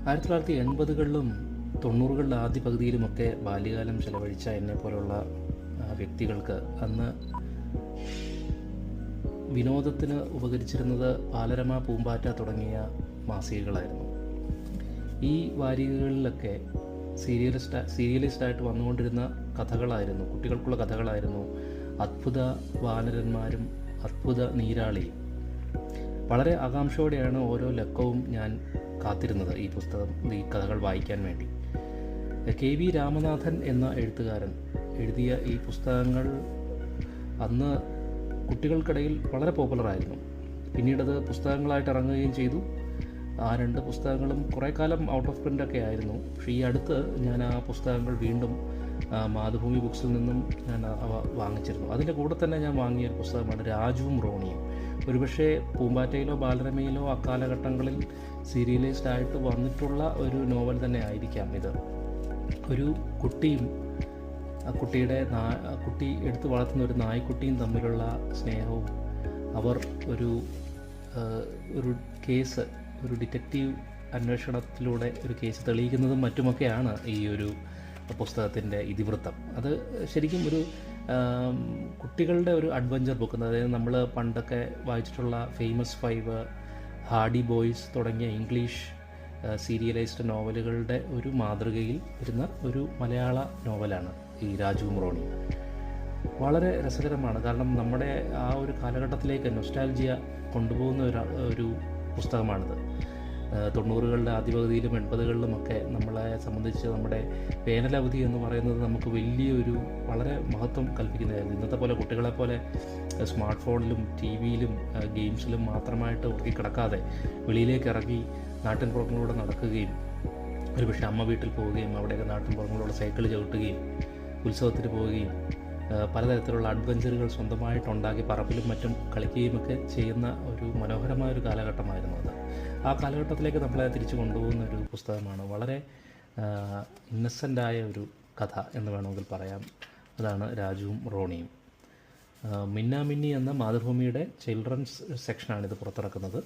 1980കളിലും 90കളുടെ ആദ്യ പകുതിയിലുമൊക്കെ ബാല്യകാലം ചെലവഴിച്ച എന്നെപ്പോലുള്ള വ്യക്തികൾക്ക് അന്ന് വിനോദത്തിന് ഉപകരിച്ചിരുന്നത് ബാലരമ, പൂമ്പാറ്റ തുടങ്ങിയ മാസികകളായിരുന്നു. ഈ വാരികകളിലൊക്കെ സീരിയലിസ്റ്റായിട്ട് വന്നുകൊണ്ടിരുന്ന കഥകളായിരുന്നു, കുട്ടികൾക്കുള്ള കഥകളായിരുന്നു അത്ഭുത വാനരന്മാരും അത്ഭുത നീരാളിയും. വളരെ ആകാംക്ഷയോടെയാണ് ഓരോ ലക്കവും ഞാൻ കാത്തിരുന്നത് ഈ കഥകൾ വായിക്കാൻ വേണ്ടി. KV രാമനാഥൻ എന്ന എഴുത്തുകാരൻ എഴുതിയ ഈ പുസ്തകങ്ങൾ അന്ന് കുട്ടികൾക്കിടയിൽ വളരെ പോപ്പുലറായിരുന്നു. പിന്നീടത് പുസ്തകങ്ങളായിട്ട് ഇറങ്ങുകയും ചെയ്തു. ആ 2 പുസ്തകങ്ങളും കുറേ കാലം ഔട്ട് ഓഫ് പ്രിൻ്റൊക്കെ ആയിരുന്നു. പക്ഷേ ഈ അടുത്ത് ഞാൻ ആ പുസ്തകങ്ങൾ വീണ്ടും മാതൃഭൂമി ബുക്സിൽ നിന്നും ഞാൻ അവ വാങ്ങിച്ചിരുന്നു. അതിൻ്റെ കൂടെ തന്നെ ഞാൻ വാങ്ങിയൊരു പുസ്തകമാണ് രാജുവും റോണിയും. ഒരുപക്ഷെ പൂമ്പാറ്റയിലോ ബാലരമയിലോ അക്കാലഘട്ടങ്ങളിൽ സീരിയലൈസ്ഡായിട്ട് വന്നിട്ടുള്ള ഒരു നോവൽ തന്നെ ആയിരിക്കാം ഇത്. ഒരു കുട്ടിയും കുട്ടി എടുത്ത് വളർത്തുന്ന ഒരു നായ്ക്കുട്ടിയും തമ്മിലുള്ള സ്നേഹവും, അവർ ഒരു കേസ്, ഒരു ഡിറ്റക്റ്റീവ് അന്വേഷണത്തിലൂടെ ഒരു കേസ് തെളിയിക്കുന്നതും മറ്റുമൊക്കെയാണ് ഈ ഒരു പുസ്തകത്തിൻ്റെ ഇതിവൃത്തം. അത് ശരിക്കും ഒരു കുട്ടികളുടെ ഒരു അഡ്വഞ്ചർ ബുക്ക്. അതായത് നമ്മൾ പണ്ടൊക്കെ വായിച്ചിട്ടുള്ള ഫേമസ് 5, ഹാർഡി ബോയ്സ് തുടങ്ങിയ ഇംഗ്ലീഷ് സീരിയലൈസ്ഡ് നോവലുകളുടെ ഒരു മാതൃകയിൽ വരുന്ന ഒരു മലയാള നോവലാണ് ഈ രാജുവും റോണിയും. വളരെ രസകരമാണ്. കാരണം നമ്മുടെ ആ ഒരു കാലഘട്ടത്തിലേക്ക് നൊസ്റ്റാൾജിയ കൊണ്ടുപോകുന്ന ഒരു പുസ്തകമാണിത്. 90കളുടെ ആദ്യ പകുതിയിലും 80കളിലുമൊക്കെ നമ്മളെ സംബന്ധിച്ച് നമ്മുടെ വേനലവധി എന്ന് പറയുന്നത് നമുക്ക് വലിയൊരു വളരെ മഹത്വം കൽപ്പിക്കുന്നതായിരുന്നു. ഇന്നത്തെ പോലെ കുട്ടികളെപ്പോലെ സ്മാർട്ട് ഫോണിലും TV-യിലും ഗെയിംസിലും മാത്രമായിട്ട് ഒതുക്കി കിടക്കാതെ വെളിയിലേക്ക് ഇറങ്ങി നാട്ടിൻപുറങ്ങളിലൂടെ നടക്കുകയും ഒരുപക്ഷെ അമ്മ വീട്ടിൽ പോവുകയും അവിടെയൊക്കെ നാട്ടിൻപുറങ്ങളിലൂടെ സൈക്കിൾ ചവിട്ടുകയും ഉത്സവത്തിന് പോവുകയും പലതരത്തിലുള്ള അഡ്വഞ്ചറുകൾ സ്വന്തമായിട്ടുണ്ടാക്കി പറമ്പിലും മറ്റും കളിക്കുകയുമൊക്കെ ചെയ്യുന്ന ഒരു മനോഹരമായൊരു കാലഘട്ടമായിരുന്നു അത്. ആ കാലഘട്ടത്തിലേക്ക് നമ്മളെ തിരിച്ചു കൊണ്ടുപോകുന്ന ഒരു പുസ്തകമാണ്. വളരെ ഇന്നസെൻ്റായ ഒരു കഥ എന്ന് വേണമെങ്കിൽ പറയാം. അതാണ് രാജുവും റോണിയും. മിന്നാമിന്നി എന്ന മാതൃഭൂമിയുടെ ചിൽഡ്രൻസ് സെക്ഷനാണിത് പുറത്തിറക്കുന്നത്.